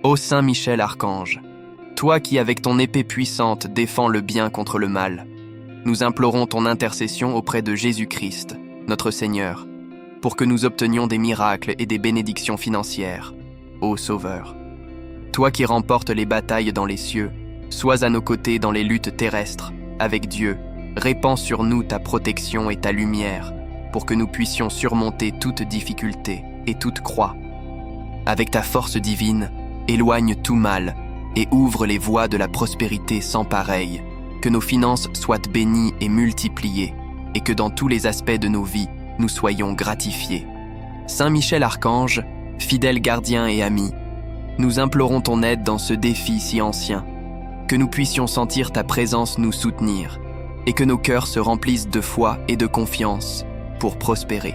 Ô Saint Michel Archange, toi qui avec ton épée puissante défends le bien contre le mal, nous implorons ton intercession auprès de Jésus-Christ, notre Seigneur, pour que nous obtenions des miracles et des bénédictions financières. Ô Sauveur, toi qui remportes les batailles dans les cieux, sois à nos côtés dans les luttes terrestres, avec Dieu, répands sur nous ta protection et ta lumière, pour que nous puissions surmonter toute difficulté et toute croix. Avec ta force divine, éloigne tout mal et ouvre les voies de la prospérité sans pareille, que nos finances soient bénies et multipliées, et que dans tous les aspects de nos vies, nous soyons gratifiés. Saint Michel Archange, fidèle gardien et ami, nous implorons ton aide dans ce défi si ancien, que nous puissions sentir ta présence nous soutenir, et que nos cœurs se remplissent de foi et de confiance pour prospérer.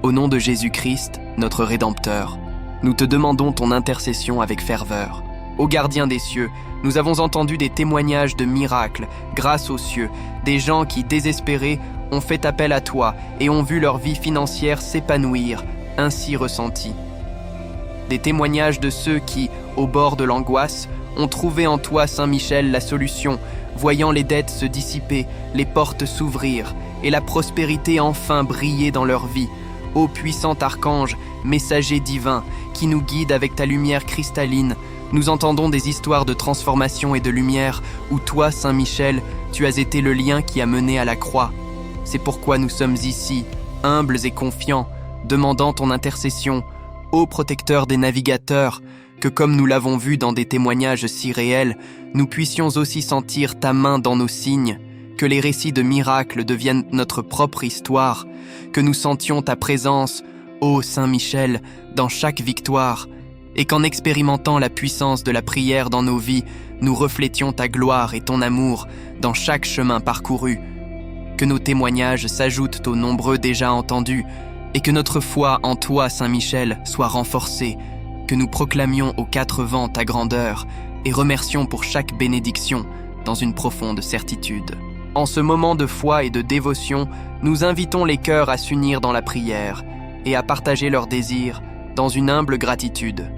Au nom de Jésus-Christ, notre Rédempteur, nous te demandons ton intercession avec ferveur. Ô gardien des cieux, nous avons entendu des témoignages de miracles grâce aux cieux, des gens qui, désespérés, ont fait appel à toi et ont vu leur vie financière s'épanouir, ainsi ressentie. Des témoignages de ceux qui, au bord de l'angoisse, ont trouvé en toi, Saint Michel, la solution, voyant les dettes se dissiper, les portes s'ouvrir et la prospérité enfin briller dans leur vie. Ô puissant archange, messager divin, qui nous guide avec ta lumière cristalline, nous entendons des histoires de transformation et de lumière où toi, Saint Michel, tu as été le lien qui a mené à la croix. C'est pourquoi nous sommes ici, humbles et confiants, demandant ton intercession, ô protecteur des navigateurs, que comme nous l'avons vu dans des témoignages si réels, nous puissions aussi sentir ta main dans nos signes, que les récits de miracles deviennent notre propre histoire, que nous sentions ta présence, ô Saint Michel, dans chaque victoire, et qu'en expérimentant la puissance de la prière dans nos vies, nous reflétions ta gloire et ton amour dans chaque chemin parcouru, que nos témoignages s'ajoutent aux nombreux déjà entendus, et que notre foi en toi, Saint Michel, soit renforcée, que nous proclamions aux quatre vents ta grandeur, et remercions pour chaque bénédiction dans une profonde certitude. En ce moment de foi et de dévotion, nous invitons les cœurs à s'unir dans la prière et à partager leurs désirs dans une humble gratitude.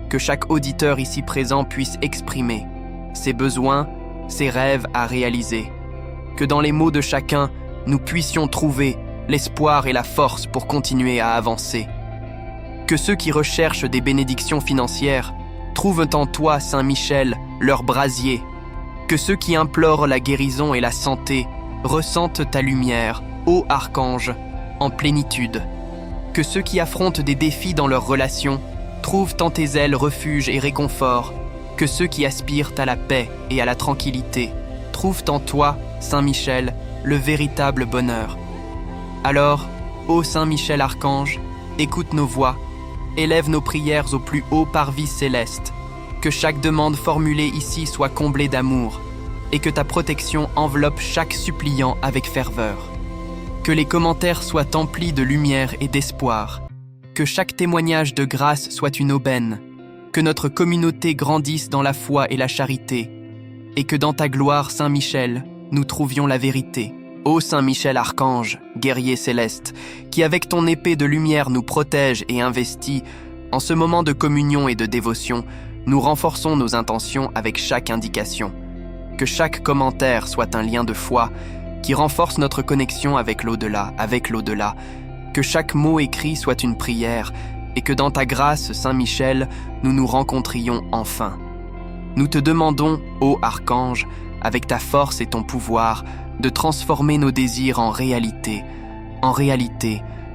Que chaque auditeur ici présent puisse exprimer ses besoins, ses rêves à réaliser. Que dans les mots de chacun, nous puissions trouver l'espoir et la force pour continuer à avancer. Que ceux qui recherchent des bénédictions financières trouvent en toi, Saint Michel, leur brasier. Que ceux qui implorent la guérison et la santé ressentent ta lumière, ô archange, en plénitude. Que ceux qui affrontent des défis dans leurs relations trouvent en tes ailes refuge et réconfort. Que ceux qui aspirent à la paix et à la tranquillité trouvent en toi, Saint Michel, le véritable bonheur. Alors, ô Saint Michel Archange, écoute nos voix, élève nos prières au plus haut parvis céleste, que chaque demande formulée ici soit comblée d'amour, et que ta protection enveloppe chaque suppliant avec ferveur. Que les commentaires soient emplis de lumière et d'espoir, que chaque témoignage de grâce soit une aubaine, que notre communauté grandisse dans la foi et la charité, et que dans ta gloire, Saint Michel, nous trouvions la vérité. Ô Saint Michel Archange, guerrier céleste, qui avec ton épée de lumière nous protège et investit, en ce moment de communion et de dévotion, nous renforçons nos intentions avec chaque indication. Que chaque commentaire soit un lien de foi qui renforce notre connexion avec l'au-delà, que chaque mot écrit soit une prière, et que dans ta grâce, Saint Michel, nous nous rencontrions enfin. Nous te demandons, ô Archange, avec ta force et ton pouvoir, de transformer nos désirs en réalité,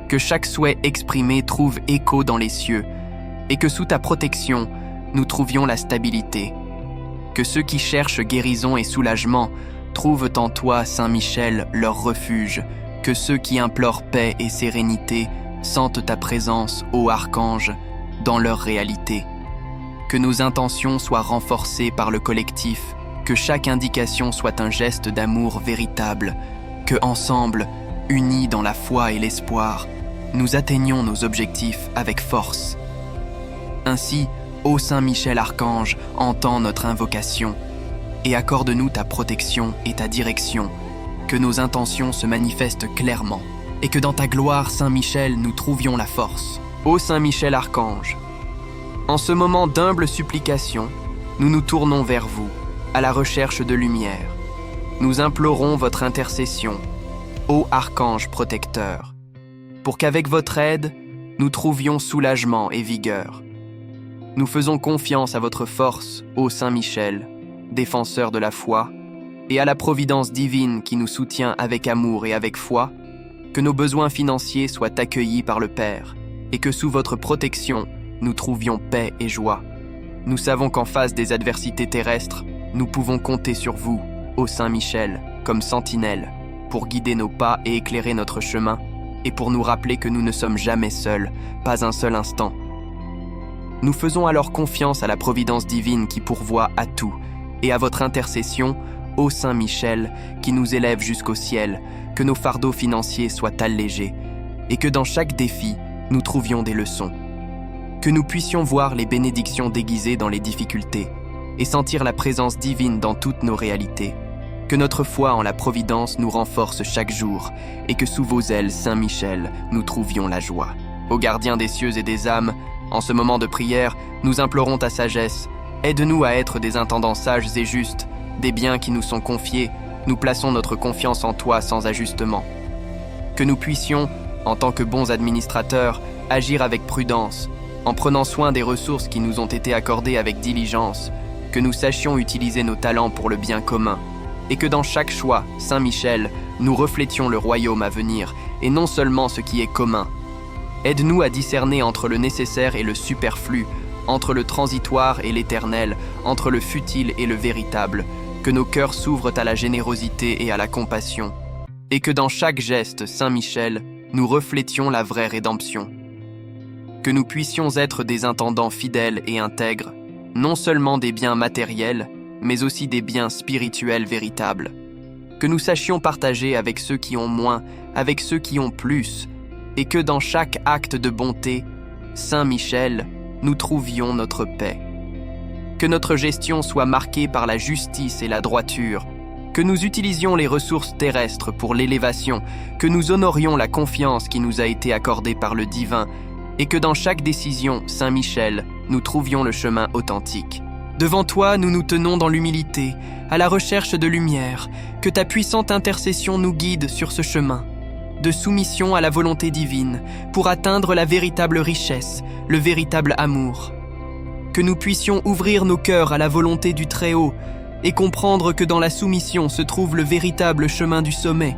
que chaque souhait exprimé trouve écho dans les cieux, et que sous ta protection, nous trouvions la stabilité. Que ceux qui cherchent guérison et soulagement trouvent en toi, Saint Michel, leur refuge, que ceux qui implorent paix et sérénité sentent ta présence, ô Archange, dans leur réalité. Que nos intentions soient renforcées par le collectif, que chaque indication soit un geste d'amour véritable, que ensemble, unis dans la foi et l'espoir, nous atteignions nos objectifs avec force. Ainsi, ô Saint Michel Archange, entends notre invocation et accorde-nous ta protection et ta direction, que nos intentions se manifestent clairement et que dans ta gloire, Saint Michel, nous trouvions la force. Ô Saint Michel Archange, En ce moment d'humble supplication, nous nous tournons vers vous, à la recherche de lumière. Nous implorons votre intercession, ô archange protecteur, pour qu'avec votre aide, nous trouvions soulagement et vigueur. Nous faisons confiance à votre force, ô Saint Michel, défenseur de la foi, et à la providence divine qui nous soutient avec amour et avec foi, que nos besoins financiers soient accueillis par le Père, et que sous votre protection, nous trouvions paix et joie. Nous savons qu'en face des adversités terrestres, nous pouvons compter sur vous, ô Saint Michel, comme sentinelle, pour guider nos pas et éclairer notre chemin, et pour nous rappeler que nous ne sommes jamais seuls, pas un seul instant. Nous faisons alors confiance à la providence divine qui pourvoit à tout, et à votre intercession, ô Saint Michel, qui nous élève jusqu'au ciel, que nos fardeaux financiers soient allégés, et que dans chaque défi, nous trouvions des leçons. Que nous puissions voir les bénédictions déguisées dans les difficultés, et sentir la présence divine dans toutes nos réalités. Que notre foi en la providence nous renforce chaque jour, et que sous vos ailes, Saint Michel, nous trouvions la joie. Ô gardien des cieux et des âmes, en ce moment de prière, nous implorons ta sagesse. Aide-nous à être des intendants sages et justes, des biens qui nous sont confiés. Nous plaçons notre confiance en toi sans ajustement. Que nous puissions, en tant que bons administrateurs, agir avec prudence, en prenant soin des ressources qui nous ont été accordées avec diligence, que nous sachions utiliser nos talents pour le bien commun, et que dans chaque choix, Saint Michel, nous reflétions le royaume à venir, et non seulement ce qui est commun. Aide-nous à discerner entre le nécessaire et le superflu, entre le transitoire et l'éternel, entre le futile et le véritable, que nos cœurs s'ouvrent à la générosité et à la compassion, et que dans chaque geste, Saint Michel, nous reflétions la vraie rédemption. Que nous puissions être des intendants fidèles et intègres, non seulement des biens matériels, mais aussi des biens spirituels véritables. Que nous sachions partager avec ceux qui ont moins, avec ceux qui ont plus, et que dans chaque acte de bonté, Saint Michel, nous trouvions notre paix. Que notre gestion soit marquée par la justice et la droiture, que nous utilisions les ressources terrestres pour l'élévation, que nous honorions la confiance qui nous a été accordée par le divin, et que dans chaque décision, Saint Michel, nous trouvions le chemin authentique. Devant toi, nous nous tenons dans l'humilité, à la recherche de lumière, que ta puissante intercession nous guide sur ce chemin de soumission à la volonté divine, pour atteindre la véritable richesse, le véritable amour. Que nous puissions ouvrir nos cœurs à la volonté du Très-Haut et comprendre que dans la soumission se trouve le véritable chemin du sommet.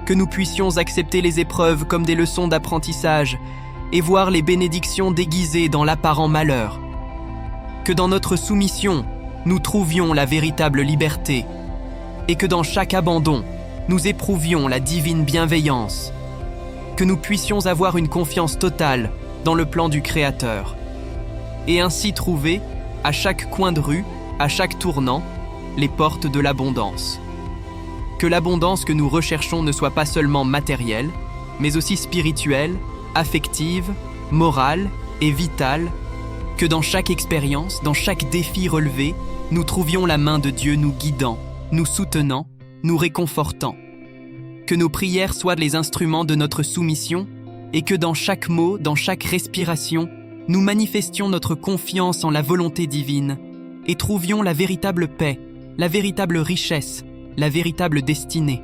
Que nous puissions accepter les épreuves comme des leçons d'apprentissage et voir les bénédictions déguisées dans l'apparent malheur. Que dans notre soumission, nous trouvions la véritable liberté et que dans chaque abandon, nous éprouvions la divine bienveillance. Que nous puissions avoir une confiance totale dans le plan du Créateur et ainsi trouver, à chaque coin de rue, à chaque tournant, les portes de l'abondance. Que l'abondance que nous recherchons ne soit pas seulement matérielle, mais aussi spirituelle, affective, morale et vitale. Que dans chaque expérience, dans chaque défi relevé, nous trouvions la main de Dieu nous guidant, nous soutenant, nous réconfortant. Que nos prières soient les instruments de notre soumission et que dans chaque mot, dans chaque respiration, nous manifestions notre confiance en la volonté divine et trouvions la véritable paix, la véritable richesse, la véritable destinée.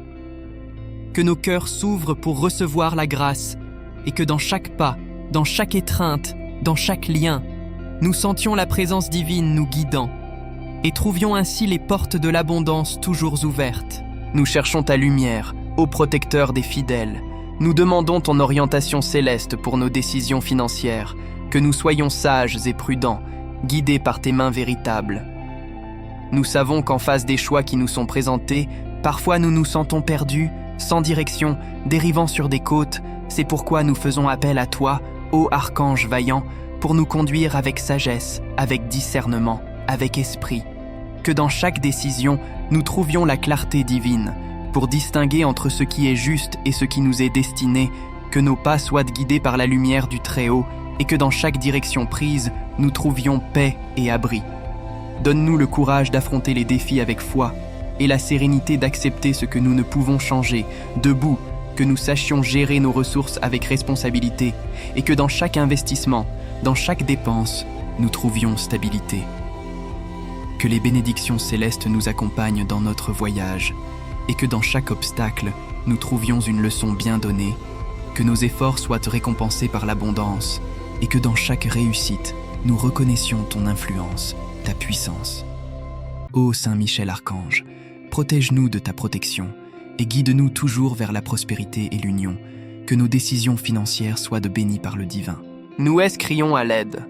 Que nos cœurs s'ouvrent pour recevoir la grâce et que dans chaque pas, dans chaque étreinte, dans chaque lien, nous sentions la présence divine nous guidant et trouvions ainsi les portes de l'abondance toujours ouvertes. Nous cherchons ta lumière, ô protecteur des fidèles. Nous demandons ton orientation céleste pour nos décisions financières, que nous soyons sages et prudents, guidés par tes mains véritables. Nous savons qu'en face des choix qui nous sont présentés, parfois nous nous sentons perdus, sans direction, dérivant sur des côtes. C'est pourquoi nous faisons appel à toi, ô archange vaillant, pour nous conduire avec sagesse, avec discernement, avec esprit. Que dans chaque décision, nous trouvions la clarté divine, pour distinguer entre ce qui est juste et ce qui nous est destiné, que nos pas soient guidés par la lumière du Très-Haut et que dans chaque direction prise, nous trouvions paix et abri. Donne-nous le courage d'affronter les défis avec foi et la sérénité d'accepter ce que nous ne pouvons changer, debout, que nous sachions gérer nos ressources avec responsabilité et que dans chaque investissement, dans chaque dépense, nous trouvions stabilité. Que les bénédictions célestes nous accompagnent dans notre voyage et que dans chaque obstacle, nous trouvions une leçon bien donnée, que nos efforts soient récompensés par l'abondance et que dans chaque réussite, nous reconnaissions ton influence, ta puissance. Ô Saint Michel Archange, protège-nous de ta protection et guide-nous toujours vers la prospérité et l'union, que nos décisions financières soient de bénies par le divin. Nous crions à l'aide.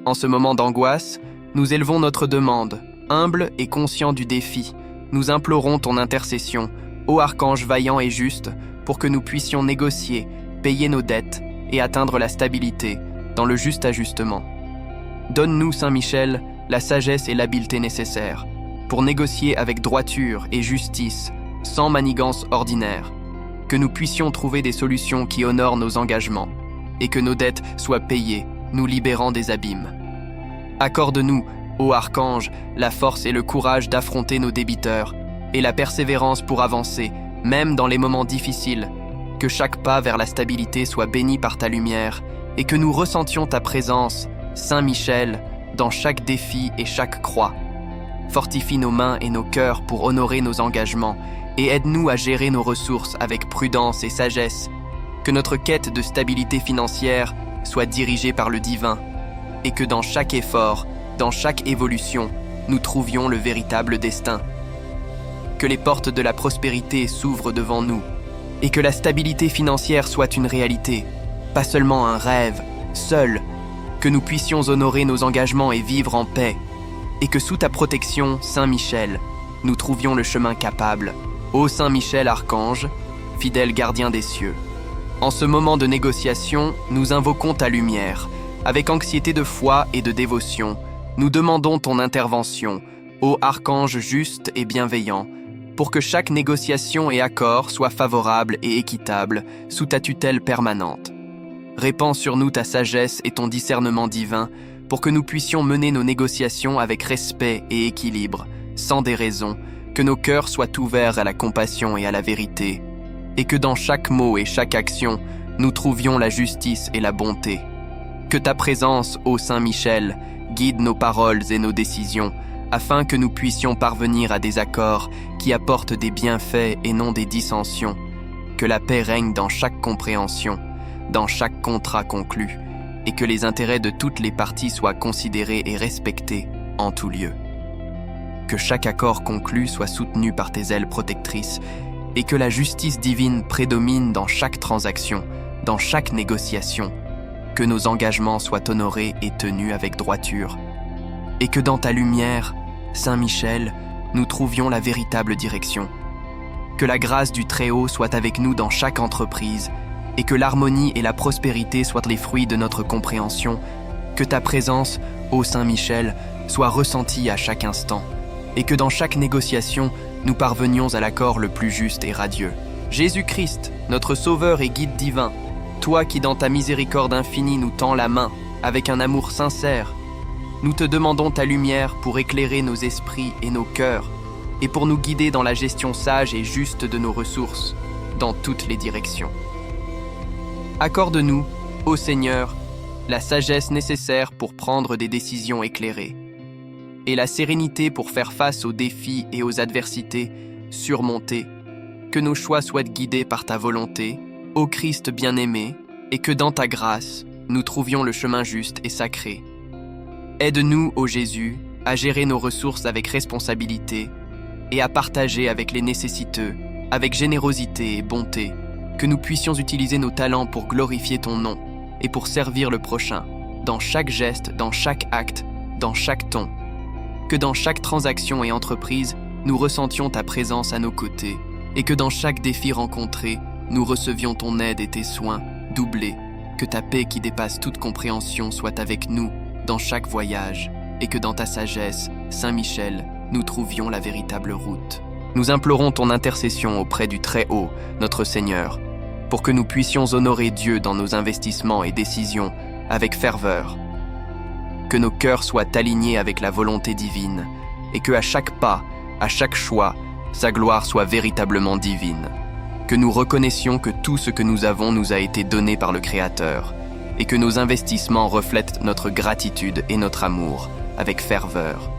En ce moment d'angoisse, nous élevons notre demande, humble et conscient du défi. Nous implorons ton intercession, ô archange vaillant et juste, pour que nous puissions négocier, payer nos dettes et atteindre la stabilité dans le juste ajustement. Donne-nous, Saint Michel, la sagesse et l'habileté nécessaires pour négocier avec droiture et justice, sans manigance ordinaire, que nous puissions trouver des solutions qui honorent nos engagements et que nos dettes soient payées, nous libérant des abîmes. Accorde-nous, ô archange, la force et le courage d'affronter nos débiteurs et la persévérance pour avancer, même dans les moments difficiles, que chaque pas vers la stabilité soit béni par ta lumière et que nous ressentions ta présence, Saint Michel, dans chaque défi et chaque croix. Fortifie nos mains et nos cœurs pour honorer nos engagements et aide-nous à gérer nos ressources avec prudence et sagesse. Que notre quête de stabilité financière soit dirigée par le divin et que dans chaque effort, dans chaque évolution, nous trouvions le véritable destin. Que les portes de la prospérité s'ouvrent devant nous et que la stabilité financière soit une réalité, pas seulement un rêve, seul, que nous puissions honorer nos engagements et vivre en paix, et que sous ta protection, Saint Michel, nous trouvions le chemin capable. Ô Saint Michel Archange, fidèle gardien des cieux, en ce moment de négociation, nous invoquons ta lumière. Avec anxiété de foi et de dévotion, nous demandons ton intervention, ô Archange juste et bienveillant, pour que chaque négociation et accord soit favorable et équitable sous ta tutelle permanente. Répands sur nous ta sagesse et ton discernement divin pour que nous puissions mener nos négociations avec respect et équilibre, sans déraison, que nos cœurs soient ouverts à la compassion et à la vérité, et que dans chaque mot et chaque action, nous trouvions la justice et la bonté. Que ta présence, ô Saint Michel, guide nos paroles et nos décisions, afin que nous puissions parvenir à des accords qui apportent des bienfaits et non des dissensions. Que la paix règne dans chaque compréhension, dans chaque contrat conclu, et que les intérêts de toutes les parties soient considérés et respectés en tout lieu. Que chaque accord conclu soit soutenu par tes ailes protectrices, et que la justice divine prédomine dans chaque transaction, dans chaque négociation, que nos engagements soient honorés et tenus avec droiture, et que dans ta lumière, Saint Michel, nous trouvions la véritable direction. Que la grâce du Très-Haut soit avec nous dans chaque entreprise, et que l'harmonie et la prospérité soient les fruits de notre compréhension, que ta présence, ô Saint Michel, soit ressentie à chaque instant, et que dans chaque négociation, nous parvenions à l'accord le plus juste et radieux. Jésus-Christ, notre Sauveur et Guide divin, toi qui dans ta miséricorde infinie nous tends la main, avec un amour sincère, nous te demandons ta lumière pour éclairer nos esprits et nos cœurs, et pour nous guider dans la gestion sage et juste de nos ressources, dans toutes les directions. Accorde-nous, ô Seigneur, la sagesse nécessaire pour prendre des décisions éclairées, et la sérénité pour faire face aux défis et aux adversités, surmonter, que nos choix soient guidés par ta volonté, ô Christ bien-aimé, et que dans ta grâce, nous trouvions le chemin juste et sacré. Aide-nous, ô Jésus, à gérer nos ressources avec responsabilité et à partager avec les nécessiteux, avec générosité et bonté, que nous puissions utiliser nos talents pour glorifier ton nom et pour servir le prochain, dans chaque geste, dans chaque acte, dans chaque ton. Que dans chaque transaction et entreprise, nous ressentions ta présence à nos côtés et que dans chaque défi rencontré, nous recevions ton aide et tes soins doublés. Que ta paix qui dépasse toute compréhension soit avec nous dans chaque voyage et que dans ta sagesse, Saint Michel, nous trouvions la véritable route. Nous implorons ton intercession auprès du Très-Haut, notre Seigneur, pour que nous puissions honorer Dieu dans nos investissements et décisions avec ferveur. Que nos cœurs soient alignés avec la volonté divine et que à chaque pas, à chaque choix, sa gloire soit véritablement divine. Que nous reconnaissions que tout ce que nous avons nous a été donné par le Créateur et que nos investissements reflètent notre gratitude et notre amour avec ferveur.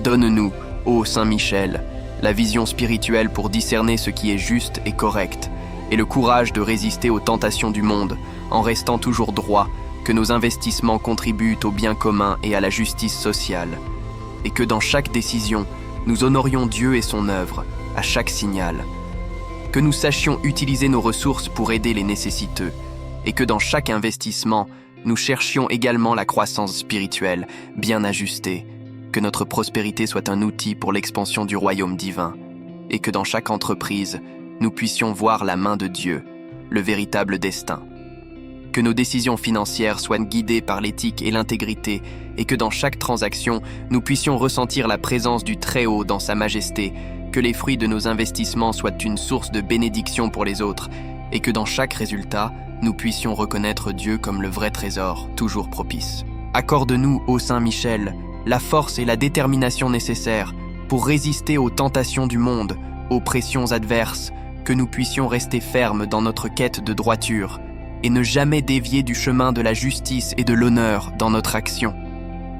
Donne-nous, ô Saint-Michel, la vision spirituelle pour discerner ce qui est juste et correct, et le courage de résister aux tentations du monde en restant toujours droit, que nos investissements contribuent au bien commun et à la justice sociale, et que dans chaque décision, nous honorions Dieu et son œuvre, à chaque signal. Que nous sachions utiliser nos ressources pour aider les nécessiteux, et que dans chaque investissement, nous cherchions également la croissance spirituelle, bien ajustée, que notre prospérité soit un outil pour l'expansion du royaume divin, et que dans chaque entreprise, nous puissions voir la main de Dieu, le véritable destin. Que nos décisions financières soient guidées par l'éthique et l'intégrité, et que dans chaque transaction, nous puissions ressentir la présence du Très-Haut dans sa majesté, que les fruits de nos investissements soient une source de bénédiction pour les autres, et que dans chaque résultat, nous puissions reconnaître Dieu comme le vrai trésor, toujours propice. Accorde-nous, ô Saint-Michel, la force et la détermination nécessaires pour résister aux tentations du monde, aux pressions adverses, que nous puissions rester fermes dans notre quête de droiture et ne jamais dévier du chemin de la justice et de l'honneur dans notre action.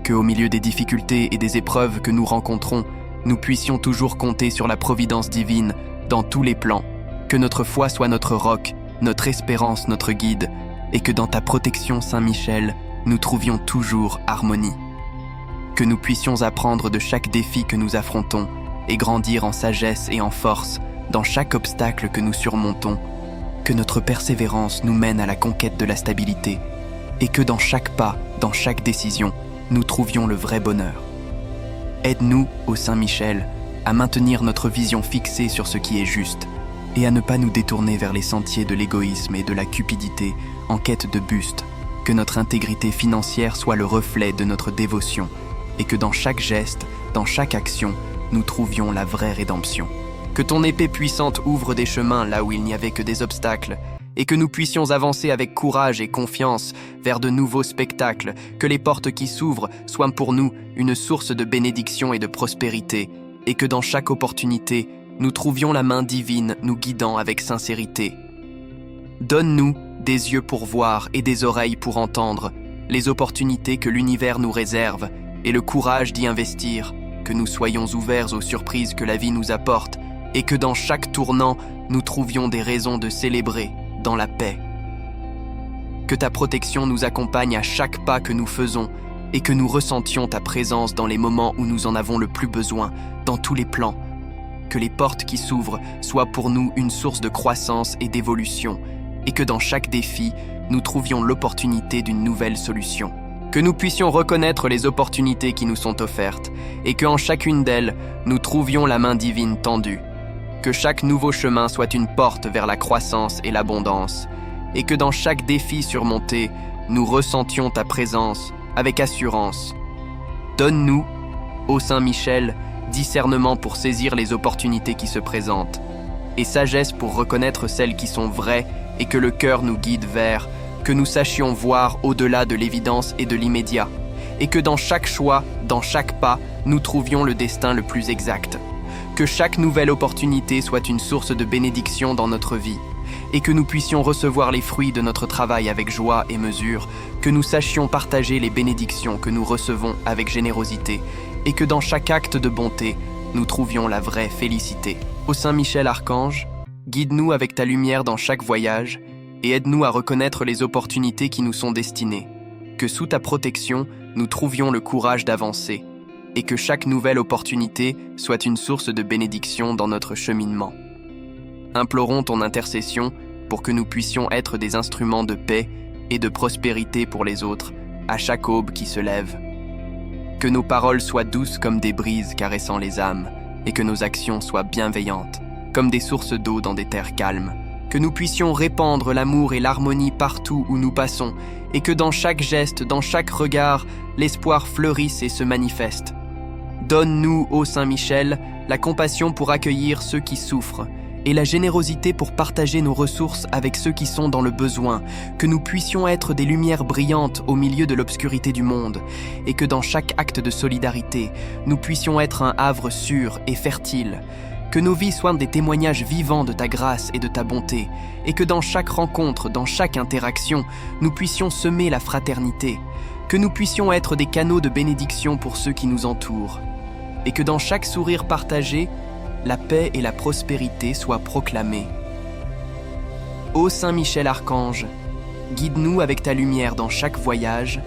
Que au milieu des difficultés et des épreuves que nous rencontrons, nous puissions toujours compter sur la providence divine dans tous les plans, que notre foi soit notre roc, notre espérance notre guide, et que dans ta protection, Saint-Michel, nous trouvions toujours harmonie. Que nous puissions apprendre de chaque défi que nous affrontons et grandir en sagesse et en force dans chaque obstacle que nous surmontons, que notre persévérance nous mène à la conquête de la stabilité et que dans chaque pas, dans chaque décision, nous trouvions le vrai bonheur. Aide-nous, ô Saint-Michel, à maintenir notre vision fixée sur ce qui est juste et à ne pas nous détourner vers les sentiers de l'égoïsme et de la cupidité en quête de buste, que notre intégrité financière soit le reflet de notre dévotion et que dans chaque geste, dans chaque action, nous trouvions la vraie rédemption. Que ton épée puissante ouvre des chemins là où il n'y avait que des obstacles, et que nous puissions avancer avec courage et confiance vers de nouveaux spectacles, que les portes qui s'ouvrent soient pour nous une source de bénédiction et de prospérité, et que dans chaque opportunité, nous trouvions la main divine nous guidant avec sincérité. Donne-nous des yeux pour voir et des oreilles pour entendre les opportunités que l'univers nous réserve et le courage d'y investir, que nous soyons ouverts aux surprises que la vie nous apporte et que dans chaque tournant, nous trouvions des raisons de célébrer dans la paix. Que ta protection nous accompagne à chaque pas que nous faisons et que nous ressentions ta présence dans les moments où nous en avons le plus besoin, dans tous les plans. Que les portes qui s'ouvrent soient pour nous une source de croissance et d'évolution et que dans chaque défi, nous trouvions l'opportunité d'une nouvelle solution. Que nous puissions reconnaître les opportunités qui nous sont offertes et qu'en chacune d'elles, nous trouvions la main divine tendue. Que chaque nouveau chemin soit une porte vers la croissance et l'abondance et que dans chaque défi surmonté, nous ressentions ta présence avec assurance. Donne-nous, ô Saint-Michel, discernement pour saisir les opportunités qui se présentent et sagesse pour reconnaître celles qui sont vraies et que le cœur nous guide vers, que nous sachions voir au-delà de l'évidence et de l'immédiat, et que dans chaque choix, dans chaque pas, nous trouvions le destin le plus exact. Que chaque nouvelle opportunité soit une source de bénédiction dans notre vie, et que nous puissions recevoir les fruits de notre travail avec joie et mesure, que nous sachions partager les bénédictions que nous recevons avec générosité, et que dans chaque acte de bonté, nous trouvions la vraie félicité. Ô Saint-Michel Archange, guide-nous avec ta lumière dans chaque voyage, et aide-nous à reconnaître les opportunités qui nous sont destinées. Que sous ta protection, nous trouvions le courage d'avancer, et que chaque nouvelle opportunité soit une source de bénédiction dans notre cheminement. Implorons ton intercession pour que nous puissions être des instruments de paix et de prospérité pour les autres, à chaque aube qui se lève. Que nos paroles soient douces comme des brises caressant les âmes, et que nos actions soient bienveillantes, comme des sources d'eau dans des terres calmes. Que nous puissions répandre l'amour et l'harmonie partout où nous passons, et que dans chaque geste, dans chaque regard, l'espoir fleurisse et se manifeste. Donne-nous, ô Saint-Michel, la compassion pour accueillir ceux qui souffrent, et la générosité pour partager nos ressources avec ceux qui sont dans le besoin, que nous puissions être des lumières brillantes au milieu de l'obscurité du monde, et que dans chaque acte de solidarité, nous puissions être un havre sûr et fertile, Que nos vies soient des témoignages vivants de ta grâce et de ta bonté, et que dans chaque rencontre, dans chaque interaction, nous puissions semer la fraternité, que nous puissions être des canaux de bénédiction pour ceux qui nous entourent, et que dans chaque sourire partagé, la paix et la prospérité soient proclamées. Ô Saint Michel Archange, guide-nous avec ta lumière dans chaque voyage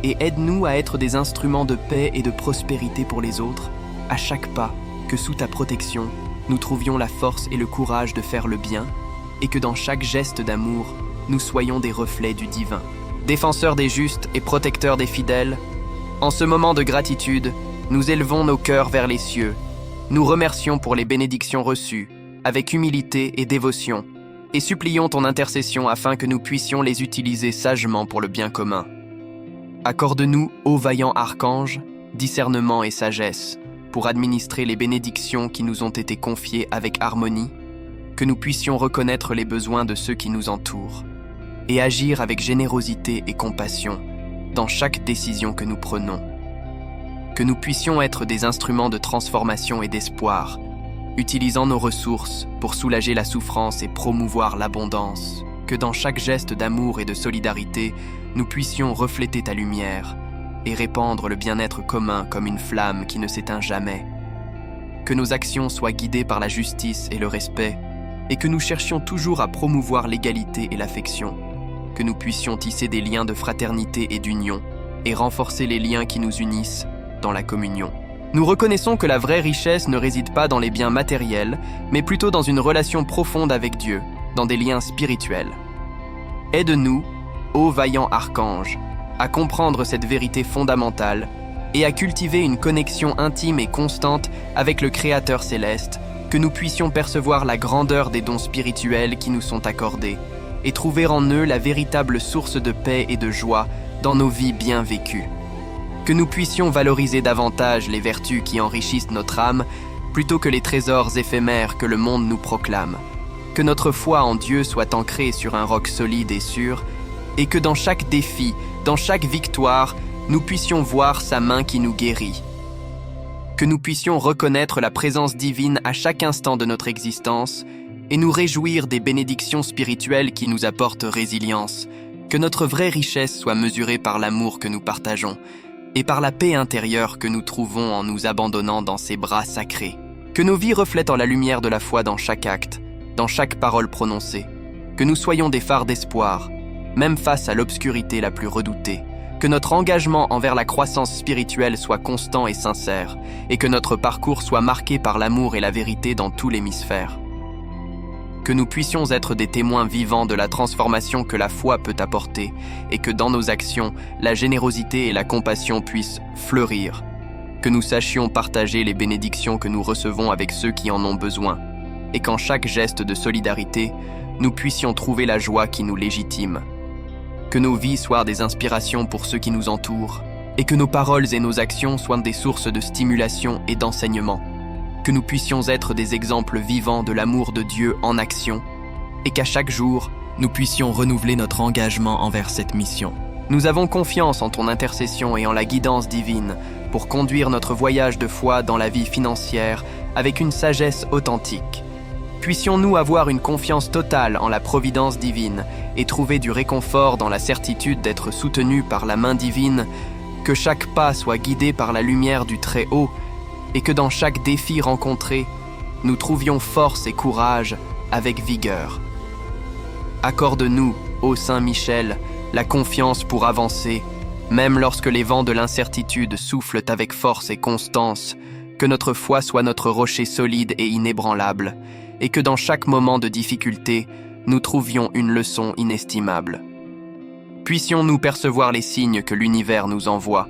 et aide-nous à être des instruments de paix et de prospérité pour les autres, à chaque pas, que sous ta protection, nous trouvions la force et le courage de faire le bien, et que dans chaque geste d'amour, nous soyons des reflets du divin. Défenseur des justes et protecteur des fidèles, en ce moment de gratitude, nous élevons nos cœurs vers les cieux. Nous remercions pour les bénédictions reçues, avec humilité et dévotion, et supplions ton intercession afin que nous puissions les utiliser sagement pour le bien commun. Accorde-nous, ô vaillant archange, discernement et sagesse, pour administrer les bénédictions qui nous ont été confiées avec harmonie, que nous puissions reconnaître les besoins de ceux qui nous entourent, et agir avec générosité et compassion dans chaque décision que nous prenons. Que nous puissions être des instruments de transformation et d'espoir, utilisant nos ressources pour soulager la souffrance et promouvoir l'abondance. Que dans chaque geste d'amour et de solidarité, nous puissions refléter ta lumière et répandre le bien-être commun comme une flamme qui ne s'éteint jamais. Que nos actions soient guidées par la justice et le respect, et que nous cherchions toujours à promouvoir l'égalité et l'affection. Que nous puissions tisser des liens de fraternité et d'union, et renforcer les liens qui nous unissent dans la communion. Nous reconnaissons que la vraie richesse ne réside pas dans les biens matériels, mais plutôt dans une relation profonde avec Dieu, dans des liens spirituels. Aide-nous, ô vaillant archange, à comprendre cette vérité fondamentale et à cultiver une connexion intime et constante avec le Créateur céleste, que nous puissions percevoir la grandeur des dons spirituels qui nous sont accordés et trouver en eux la véritable source de paix et de joie dans nos vies bien vécues. Que nous puissions valoriser davantage les vertus qui enrichissent notre âme plutôt que les trésors éphémères que le monde nous proclame. Que notre foi en Dieu soit ancrée sur un roc solide et sûr, et que dans chaque défi, dans chaque victoire, nous puissions voir sa main qui nous guérit. Que nous puissions reconnaître la présence divine à chaque instant de notre existence et nous réjouir des bénédictions spirituelles qui nous apportent résilience. Que notre vraie richesse soit mesurée par l'amour que nous partageons et par la paix intérieure que nous trouvons en nous abandonnant dans ses bras sacrés. Que nos vies reflètent la lumière de la foi dans chaque acte, dans chaque parole prononcée. Que nous soyons des phares d'espoir, même face à l'obscurité la plus redoutée. Que notre engagement envers la croissance spirituelle soit constant et sincère, et que notre parcours soit marqué par l'amour et la vérité dans tout l'hémisphère. Que nous puissions être des témoins vivants de la transformation que la foi peut apporter, et que dans nos actions, la générosité et la compassion puissent fleurir. Que nous sachions partager les bénédictions que nous recevons avec ceux qui en ont besoin, et qu'en chaque geste de solidarité, nous puissions trouver la joie qui nous légitime. Que nos vies soient des inspirations pour ceux qui nous entourent, et que nos paroles et nos actions soient des sources de stimulation et d'enseignement. Que nous puissions être des exemples vivants de l'amour de Dieu en action, et qu'à chaque jour, nous puissions renouveler notre engagement envers cette mission. Nous avons confiance en ton intercession et en la guidance divine pour conduire notre voyage de foi dans la vie financière avec une sagesse authentique. Puissions-nous avoir une confiance totale en la providence divine et trouver du réconfort dans la certitude d'être soutenus par la main divine, que chaque pas soit guidé par la lumière du Très-Haut et que dans chaque défi rencontré, nous trouvions force et courage avec vigueur. Accorde-nous, ô Saint Michel, la confiance pour avancer, même lorsque les vents de l'incertitude soufflent avec force et constance, que notre foi soit notre rocher solide et inébranlable, et que dans chaque moment de difficulté, nous trouvions une leçon inestimable. Puissions-nous percevoir les signes que l'univers nous envoie,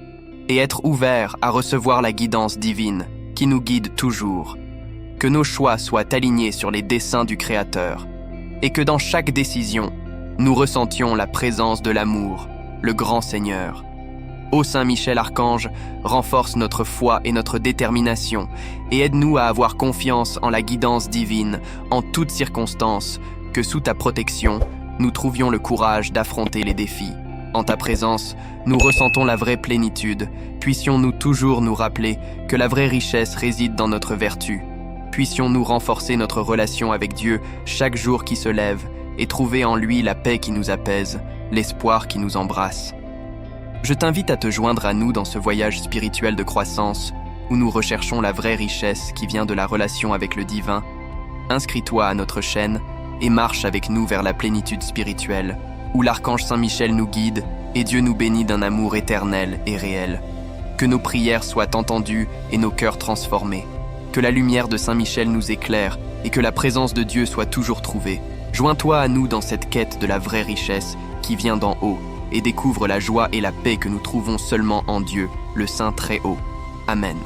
et être ouverts à recevoir la guidance divine qui nous guide toujours. Que nos choix soient alignés sur les desseins du Créateur, et que dans chaque décision, nous ressentions la présence de l'amour, le grand Seigneur. Ô Saint Michel Archange, renforce notre foi et notre détermination, et aide-nous à avoir confiance en la guidance divine en toutes circonstances, que sous ta protection, nous trouvions le courage d'affronter les défis. En ta présence, nous ressentons la vraie plénitude. Puissions-nous toujours nous rappeler que la vraie richesse réside dans notre vertu. puissions-nous renforcer notre relation avec Dieu chaque jour qui se lève et trouver en lui la paix qui nous apaise, l'espoir qui nous embrasse. Je t'invite à te joindre à nous dans ce voyage spirituel de croissance où nous recherchons la vraie richesse qui vient de la relation avec le divin. Inscris-toi à notre chaîne et marche avec nous vers la plénitude spirituelle, où l'archange Saint-Michel nous guide et Dieu nous bénit d'un amour éternel et réel. Que nos prières soient entendues et nos cœurs transformés. Que la lumière de Saint-Michel nous éclaire et que la présence de Dieu soit toujours trouvée. Joins-toi à nous dans cette quête de la vraie richesse qui vient d'en haut et découvre la joie et la paix que nous trouvons seulement en Dieu, le Saint Très-Haut. Amen.